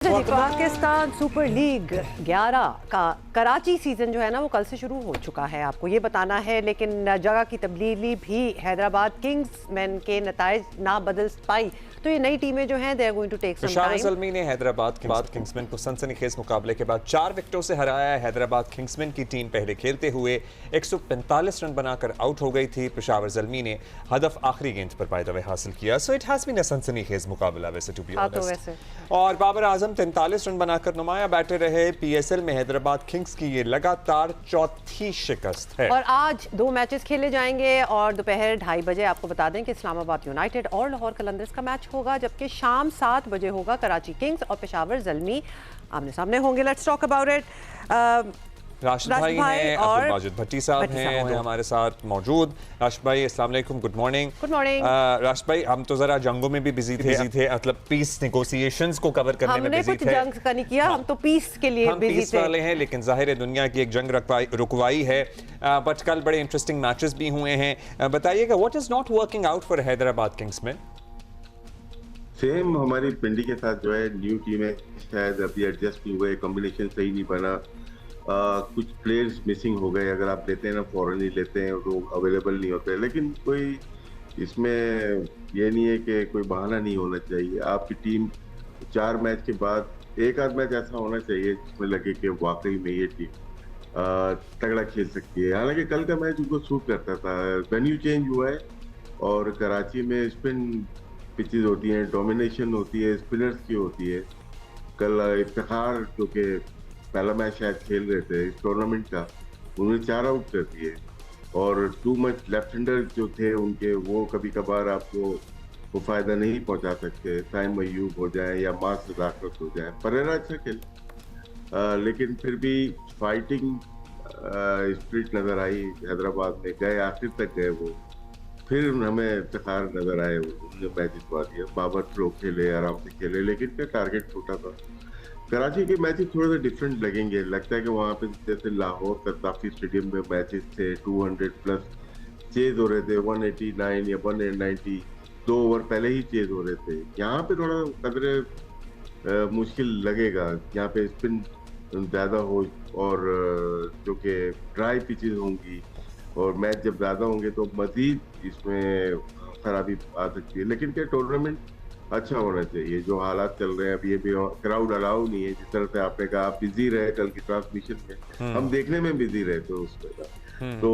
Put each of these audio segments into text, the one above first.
Pakistan super league 11 का Karachi season जो है ना वो कल से शुरू हो चुका है, आपको ये बताना है। लेकिन जगह की तब्दीली भी हैदराबाद किंग्समैन के नताइज ना बदल पाई, तो ये नई टीमें जो हैं they are going to take some time. Peshawar Zalmi ने हैदराबाद किंग्समैन को सनसनीखेज मुकाबले के बाद 4 विकेटों से हराया है। हैदराबाद किंग्समैन की टीम पहले खेलते हुए 145 रन बनाकर आउट हो गई थी। पेशावर ज़ल्मी ने हदफ आखिरी गेंद पर बाय द वे हासिल किया। So it has been a सनसनीखेज मुकाबला वैसे टू बी ऑनेस्ट। और बाबर आजम 43 रन बनाकर नुमायां बैठे रहे। पीएसएल में हैदराबाद किंग्स की ये लगातार चौथी शिकस्त है। और आज 2 मैचेस खेले जाएंगे और दोपहर 2:30 बजे आपको बता दें कि इस्लामाबाद यूनाइटेड और लाहौर कलंदर्स का मैच होगा, जबकि शाम 7 बजे होगा कराची किंग्स और पेशावर ज़ल्मी आमने सामने होंगे। Let's talk about it. Rashid भाई हैं और माजिद भट्टी साहब हैं जो हमारे साथ मौजूद। राशिद भाई अस्सलाम वालेकुम, good morning. Good morning. Rashid भाई, हम तो जरा जंगों में भी बिजी थे, मतलब पीस नेगोशिएशंस को कवर करने में बिजी थे। हमने कुछ जंग का नहीं किया, हम तो पीस के लिए बिजी थे। हम पीस वाले हैं, लेकिन जाहिर है दुनिया की एक जंग रुकवाई है। बट कल बड़े इंटरेस्टिंग मैचेस भी हुए हैं। बताइएगा what is not working out for Hyderabad Kingsman? Same हमारी पिंडी के साथ जो है न्यू टीम है, शायद अभी एडजस्ट नहीं हुए, कॉम्बिनेशन सही नहीं बना, कुछ प्लेयर्स मिसिंग हो गए। अगर आप लेते हैं ना, फॉरन ही लेते हैं तो अवेलेबल नहीं होते। लेकिन कोई इसमें ये नहीं है कि कोई बहाना नहीं होना चाहिए। आपकी टीम 4 मैच के बाद एक आध मैच ऐसा होना चाहिए जिसमें लगे कि वाकई में ये टीम तगड़ा खेल सकती है। हालांकि कल का मैच उनको सूट करता था। वेन्यू चेंज हुआ है और कराची में स्पिन पिचेज होती हैं, डोमिनेशन होती है, स्पिनर्स की होती है। कल इफ्तिखार जो कि पहला मैच शायद खेल रहे थे इस टूर्नामेंट का, उन्होंने 4 आउट कर दिए। और टू मच लेफ्ट हैंडर जो थे उनके, वो कभी कभार आपको वो फायदा नहीं पहुंचा सकते। साइम अयूब हो जाए या मास सदाकत हो जाए। परेरा अच्छा खेल, लेकिन फिर भी फाइटिंग स्पिरिट नजर आई हैदराबाद में। गए आखिर तक गए वो, फिर हमें इफ्तिखार नजर आए, उन्होंने मैच जितवा दिया। बाबर थ्रो खेले, आराम से खेले, लेकिन फिर टारगेट छोटा था। कराची के मैचेस थोड़े से डिफरेंट लगेंगे। लगता है कि वहाँ पे जैसे लाहौर कद्दाफी स्टेडियम में मैचेस थे 200 प्लस चेज हो रहे थे, 189 या 190, 2 ओवर पहले ही चेज हो रहे थे। यहाँ पे थोड़ा कदरे मुश्किल लगेगा। यहाँ पे स्पिन ज्यादा हो और जो कि ड्राई पिचेज होंगी और मैच जब ज्यादा होंगे तो मजीद इसमें खराबी आ सकती है। लेकिन क्या टूर्नामेंट अच्छा होना चाहिए। जो हालात चल रहे हैं अभी, ये भी क्राउड अलाउ नहीं है। जिस तरह से आपने कहा, आप बिजी रहे कल की ट्रांसमिशन में, हम देखने में बिजी रहे थे उसमें। तो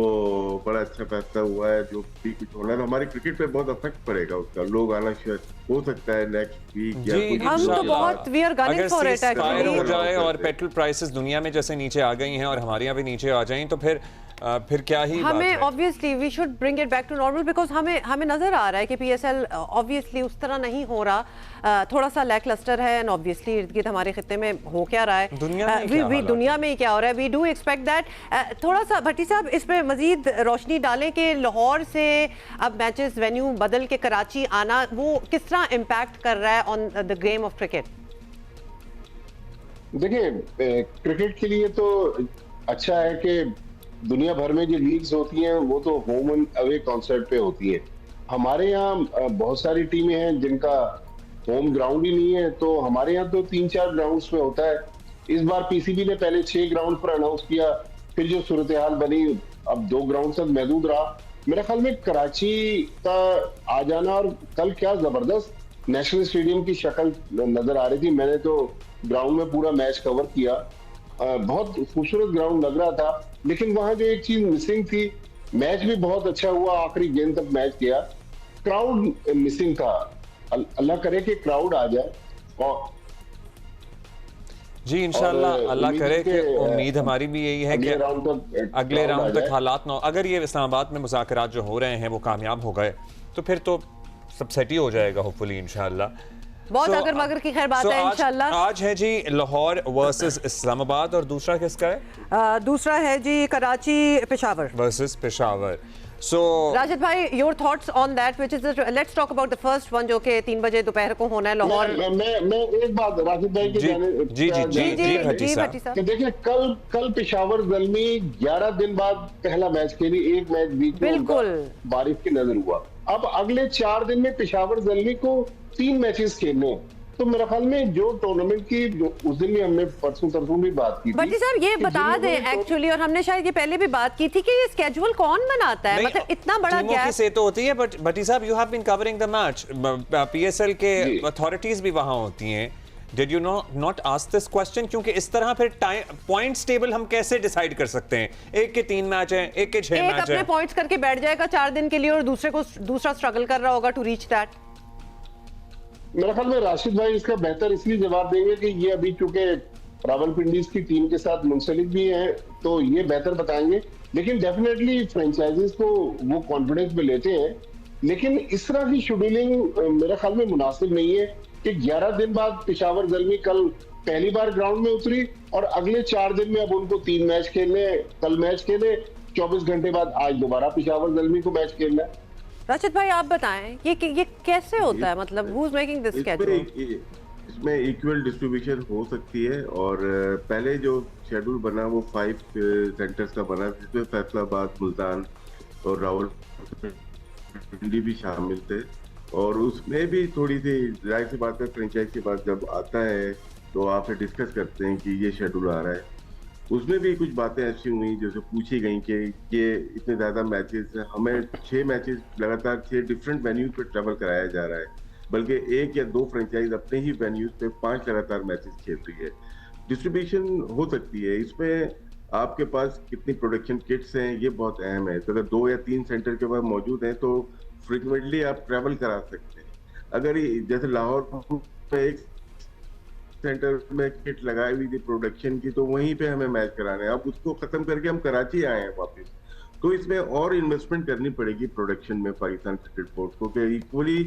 बड़ा अच्छा फैसला हुआ है। जो भी कुछ होना है, तो हमारे क्रिकेट पे बहुत अफेक्ट पड़ेगा उसका। लोग आना शायद हो सकता है नेक्स्ट वीक या कुछ। हम तो बहुत we are gunning for it actually. हो जाए और पेट्रोल प्राइसेस दुनिया में जैसे नीचे आ गई हैं और हमारे यहाँ भी नीचे आ जाएं, तो फिर क्या ही हमें obviously we should bring it back to normal, because हमें नजर आ रहा है कि पीएसएल ऑब्वियसली उस तरह नहीं हो रहा, थोड़ा सा लैक लस्टर है। एंड ऑब्वियसली इर्द गिर्द हमारे खित्ते में हो क्या रहा है, दुनिया में क्या हो रहा है, वी डू एक्सपेक्ट दैट। थोड़ा सा भट्टी साहब इस पे मजीद रोशनी डालें कि लाहौर से अब मैचेस वेन्यू बदल के कराची आना, वो किस तरह इम्पैक्ट कर रहा है on the game of cricket? देखिए, क्रिकेट के लिए तो अच्छा है कि दुनिया भर में जो लीग्स होती हैं वो तो होम एंड अवे कॉन्सेप्ट पे होती हैं। हमारे यहाँ बहुत सारी टीमें हैं जिनका होम ग्राउंड ही नहीं है, तो हमारे यहाँ तो 3-4 ग्राउंड्स में होता है। इस बार पीसीबी ने पहले 6 ग्राउंड पर अनाउंस किया, फिर जो सूरत हाल बनी अब 2 ग्राउंड तक महदूद रहा। मेरे ख्याल में कराची का आ जाना, और कल क्या जबरदस्त नेशनल स्टेडियम की शक्ल नजर आ रही थी। मैंने तो ग्राउंड में पूरा मैच कवर किया, बहुत खूबसूरत ग्राउंड लग रहा था। लेकिन वहां जो एक चीज मिसिंग थी, मैच भी बहुत अच्छा हुआ, आखिरी गेंद तक मैच किया, क्राउड मिसिंग था। अल्लाह करे कि क्राउड आ जाए। और जी इंशाल्लाह अल्लाह करे कि उम्मीद हमारी भी यही है कि अगले राउंड तक हालात ना, अगर ये इस्लामाबाद में मुज़ाकरात जो हो रहे हैं वो कामयाब हो गए तो फिर तो सब सेट ही हो जाएगा होपफुली इंशाल्लाह। बहुत अगर मगर की खैर बात है इंशाल्लाह। आज है जी लाहौर वर्सेस इस्लामाबाद और दूसरा किसका है? दूसरा है जी कराची पेशावर वर्सेस पेशावर। So राशिद भाई, your thoughts on that, which is let's talk about the first one जो कि 3 बजे दोपहर को होना है लाहौर। मैं एक बात राशिद भाई के जी भट्टी साहब, देखिए कल पेशावर ज़ल्मी 11 दिन बाद पहला मैच खेली, एक मैच बीच में बिल्कुल बारिश की नजर हुआ। अब अगले 4 दिन में पेशावर ज़ल्मी को 3 मैचेस खेलने, तो मेरे ख्याल में जो टूर्नामेंट की उस दिन भी हमने परसों तरसों भी बात की थी। भट्टी साहब ये कि बता जिन लोगों दें ने एक्चुअली, और हमने शायद ये पहले भी बात की थी कि ये स्केड्यूल कौन बनाता है, मतलब इतना बड़ा टीमों की गैप। से तो होती है, बट भट्टी साहब you have been covering the match, PSL के जी। अथॉरिटीज भी वहां होती हैं। Did you not ask this question? क्योंकि इस तरह फिर पॉइंट्स टेबल हम कैसे डिसाइड कर सकते हैं? एक के 3 मैच हैं, एक के 6 एक मैच अपने हैं। पॉइंट्स करके बैठ जाएगा 4 दिन के लिए और दूसरे को दूसरा स्ट्रगल कर रहा होगा टू रीच दैट। मेरे ख्याल में राशिद भाई इसका बेहतर इसलिए जवाब देंगे कि ये अभी चूंकि रावलपिंडीज की टीम के साथ मुंसलिक भी हैं, तो ये बेहतर बताएंगे। लेकिन डेफिनेटली फ्रेंचाइजीज को वो कॉन्फिडेंस में लेते हैं, लेकिन इस तरह की शेड्यूलिंग मेरे ख्याल में मुनासिब नहीं है कि 11 दिन बाद पेशावर ज़ल्मी कल पहली बार ग्राउंड में उतरी और अगले 4 दिन में अब उनको 3 मैच खेलने, कल मैच खेले, 24 घंटे बाद आज दोबारा पेशावर ज़ल्मी को मैच खेलना है। राशिद भाई आप बताएं ये कैसे होता है, मतलब who is making this schedule? इसमें इक्वल डिस्ट्रीब्यूशन हो सकती है, और पहले जो शेड्यूल बना वो 5 सेंटर्स का बना, जिसमें फैसलाबाद, मुल्तान और रावलपिंडी भी शामिल थे। और उसमें भी थोड़ी सी जाहिर सी बात है, फ्रेंचाइज के बाद जब आता है तो आपसे डिस्कस करते हैं कि ये शेड्यूल आ रहा है। उसमें भी कुछ बातें ऐसी हुई जैसे पूछी गई कि ये इतने ज्यादा मैचेस, हमें 6 मैचेस लगातार 6 डिफरेंट वेन्यूज पे ट्रैवल कराया जा रहा है, बल्कि 1 या 2 फ्रेंचाइज अपने ही वेन्यूज पे 5 लगातार मैचेस खेल रही है। डिस्ट्रीब्यूशन हो सकती है, इसमें आपके पास कितनी प्रोडक्शन किट्स हैं ये बहुत अहम है। तो अगर 2 या 3 सेंटर के पास मौजूद हैं तो फ्रिक्वेंटली आप ट्रैवल करा सकते हैं। अगर जैसे लाहौर में एक सेंटर में किट लगाई हुई थी प्रोडक्शन की, तो वहीं पे हमें मैच कराने हैं। अब उसको खत्म करके हम कराची आए हैं वापस, तो इसमें और इन्वेस्टमेंट करनी पड़ेगी प्रोडक्शन में पाकिस्तान क्रिकेट बोर्ड को। कि इक्वली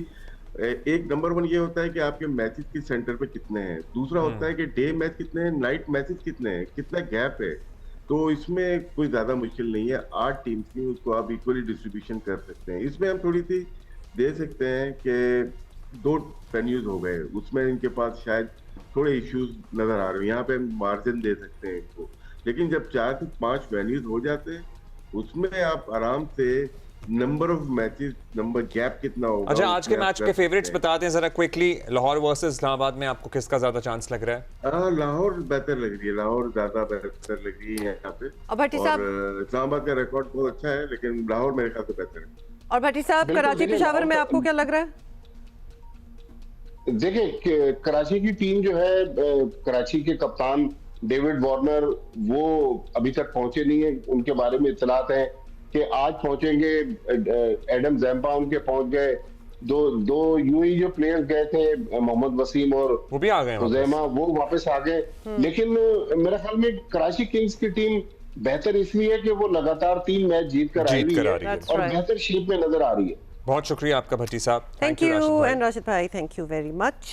एक नंबर 1 ये होता है कि आपके मैचेस के सेंटर पे कितने हैं, दूसरा होता है कि डे मैच कितने हैं, नाइट मैचेस कितने हैं, कितना गैप है। तो इसमें कोई ज्यादा मुश्किल नहीं है, 8 टीम्स की उसको आप इक्वली डिस्ट्रीब्यूशन कर सकते हैं। इसमें हम थोड़ी सी दे सकते हैं कि 2 वेन्यूज हो गए, उसमें इनके पास शायद थोड़े इश्यूज नजर आ रहे हैं, यहाँ पे मार्जिन दे सकते हैं इनको। लेकिन जब 4 से 5 वेन्यूज हो जाते हैं, उसमें आप आराम से number of matches, number gap कितना होगा। अच्छा, आज के मैच के फेवरेट्स बता दें जरा क्विकली। लाहौर वर्सेस इस्लामाबाद में आपको किसका ज्यादा चांस लग रहा है? लाहौर बेहतर लग रही है, लाहौर ज्यादा बेहतर लग रही है यहाँ पे। और भट्टी साहब, इस्लामाबाद का रिकॉर्ड बहुत अच्छा है, लेकिन लाहौर मेरे ख्याल से बेहतर है। और भट्टी साहब कराची पेशावर में आपको क्या लग रहा है? देखिए, कराची की टीम जो है, कराची के कप्तान डेविड वार्नर वो अभी तक पहुंचे नहीं है। उनके बारे में इत्तलात है कि आज पहुंचेंगे। एडम ज़ैम्पा उनके पहुंच गए। दो यूएई जो प्लेयर्स गए थे, मोहम्मद वसीम और वो भी आ गए, हुज़ैमा, वो वापस आ गए। लेकिन मेरे ख्याल में कराची किंग्स की टीम बेहतर इसलिए है कि वो लगातार 3 मैच जीत कर आई हुई है और बेहतर शेप में नजर आ रही है। बहुत शुक्रिया आपका भट्टी साहब। Thank you. एंड राशिद भाई, थैंक यू वेरी मच।